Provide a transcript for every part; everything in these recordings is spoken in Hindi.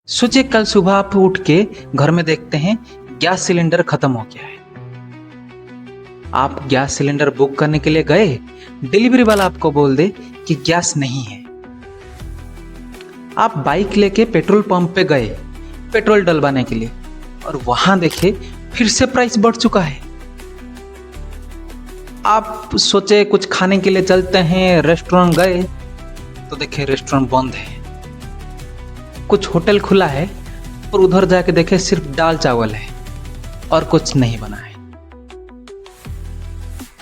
सोचिए कल सुबह आप उठ के घर में देखते हैं गैस सिलेंडर खत्म हो गया है। आप गैस सिलेंडर बुक करने के लिए गए, डिलीवरी वाला आपको बोल दे कि गैस नहीं है। आप बाइक लेके पेट्रोल पंप पे गए पेट्रोल डलवाने के लिए और वहां देखे फिर से प्राइस बढ़ चुका है। आप सोचे कुछ खाने के लिए चलते हैं, रेस्टोरेंट गए तो देखे रेस्टोरेंट बंद है। कुछ होटल खुला है और उधर जाके देखे सिर्फ दाल चावल है और कुछ नहीं बना है।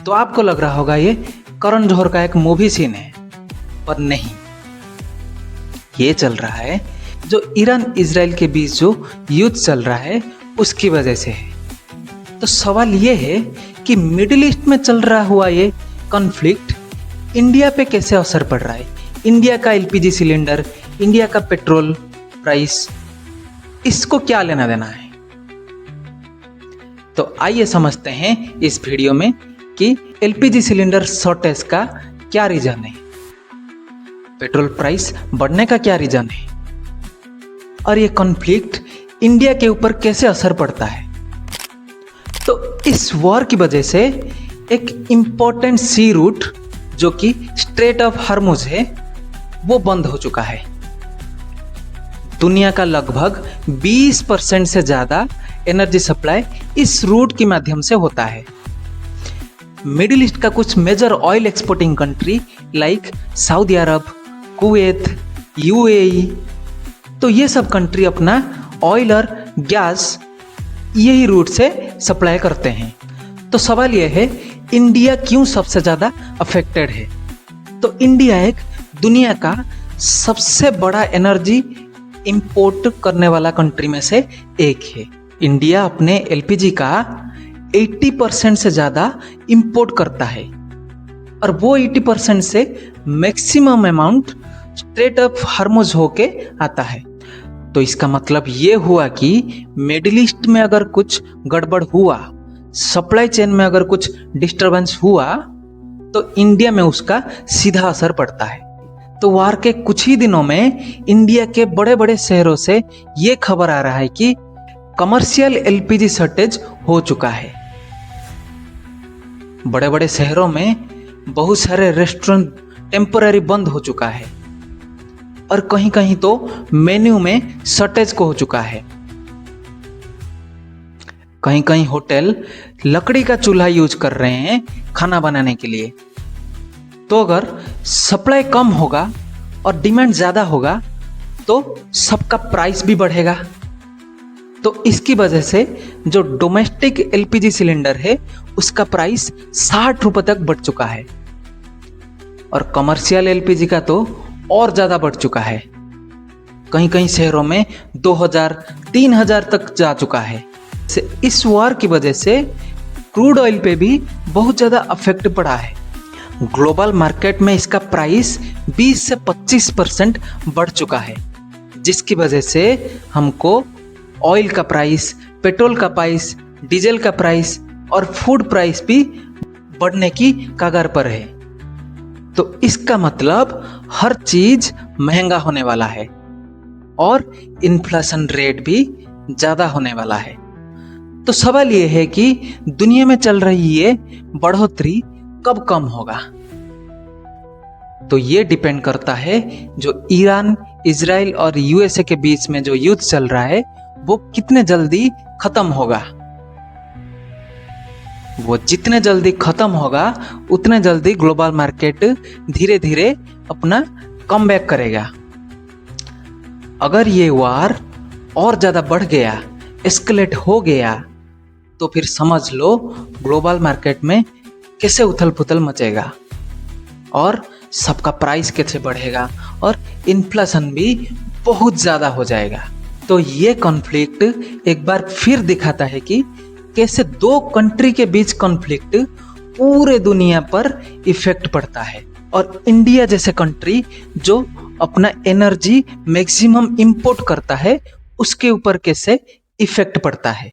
तो आपको लग रहा होगा ये करण जौहर का एक मूवी सीन है, पर नहीं, ये चल रहा है जो ईरान इजराइल के बीच जो युद्ध चल रहा है उसकी वजह से है। तो सवाल ये है कि मिडिल ईस्ट में चल रहा हुआ ये कॉन्फ्लिक्ट इंडिया पे कैसे असर पड़ रहा है। इंडिया का एलपीजी सिलेंडर, इंडिया का पेट्रोल प्राइस, इसको क्या लेना देना है। तो आइए समझते हैं इस वीडियो में कि एलपीजी सिलेंडर शॉर्टेज का क्या रीजन है, पेट्रोल प्राइस बढ़ने का क्या रीजन है और ये कॉन्फ्लिक्ट इंडिया के ऊपर कैसे असर पड़ता है। तो इस वॉर की वजह से एक इंपॉर्टेंट सी रूट जो कि स्ट्रेट ऑफ हॉर्मुज है वो बंद हो चुका है। दुनिया का लगभग 20% से ज्यादा एनर्जी सप्लाई इस रूट के माध्यम से होता है। मिडिल ईस्ट का कुछ major oil exporting country like Saudi Arab, Kuwait, UAE, तो ये सब कंट्री अपना ऑयल और गैस यही रूट से सप्लाई करते हैं। तो सवाल यह है इंडिया क्यों सबसे ज्यादा अफेक्टेड है। तो इंडिया एक दुनिया का सबसे बड़ा एनर्जी इंपोर्ट करने वाला कंट्री में से एक है। इंडिया अपने एलपीजी का 80% से ज़्यादा इंपोर्ट करता है और वो 80% से maximum amount straight of Hormuz होके आता है। तो इसका मतलब ये हुआ कि मिडिल ईस्ट में अगर कुछ गड़बड़ हुआ, सप्लाई चेन में अगर कुछ डिस्टरबेंस हुआ तो इंडिया में उसका सीधा असर पड़ता है। तो वार के कुछ ही दिनों में इंडिया के बड़े बड़े शहरों से ये खबर आ रहा है कि कमर्शियल एलपीजी शॉर्टेज हो चुका है। बड़े बड़े शहरों में बहुत सारे रेस्टोरेंट टेम्पररी बंद हो चुका है और कहीं कहीं तो मेन्यू में शॉर्टेज को हो चुका है। कहीं कहीं होटल लकड़ी का चूल्हा यूज कर रहे हैं खाना बनाने के लिए। तो अगर सप्लाई कम होगा और डिमांड ज़्यादा होगा तो सबका प्राइस भी बढ़ेगा। तो इसकी वजह से जो डोमेस्टिक एलपीजी सिलेंडर है उसका प्राइस 60 रुपए तक बढ़ चुका है और कमर्शियल एलपीजी का तो और ज़्यादा बढ़ चुका है। कहीं कहीं शहरों में 2000-3000 तक जा चुका है। इस वॉर की वजह से क्रूड ऑयल पे भी बहुत ज़्यादा अफेक्ट पड़ा है। ग्लोबल मार्केट में इसका प्राइस 20 से 25% बढ़ चुका है, जिसकी वजह से हमको ऑयल का प्राइस, पेट्रोल का प्राइस, डीजल का प्राइस और फूड प्राइस भी बढ़ने की कगार पर है। तो इसका मतलब हर चीज महंगा होने वाला है और इन्फ्लेशन रेट भी ज़्यादा होने वाला है। तो सवाल ये है कि दुनिया में चल रही ये बढ़ोतरी कब कम होगा। तो ये डिपेंड करता है जो ईरान, इजराइल और यूएसए के बीच में जो युद्ध चल रहा है वो कितने जल्दी खत्म होगा। वो जितने जल्दी खत्म होगा उतने जल्दी ग्लोबल मार्केट धीरे धीरे अपना कमबैक करेगा। अगर ये वार और ज्यादा बढ़ गया, एस्केलेट हो गया, तो फिर समझ लो ग्लोबल मार्केट में कैसे उथल पुथल मचेगा और सबका प्राइस कैसे बढ़ेगा और इन्फ्लेशन भी बहुत ज़्यादा हो जाएगा। तो ये कॉन्फ्लिक्ट एक बार फिर दिखाता है कि कैसे दो कंट्री के बीच कॉन्फ्लिक्ट पूरे दुनिया पर इफेक्ट पड़ता है और इंडिया जैसे कंट्री जो अपना एनर्जी मैक्सिमम इंपोर्ट करता है उसके ऊपर कैसे इफेक्ट पड़ता है।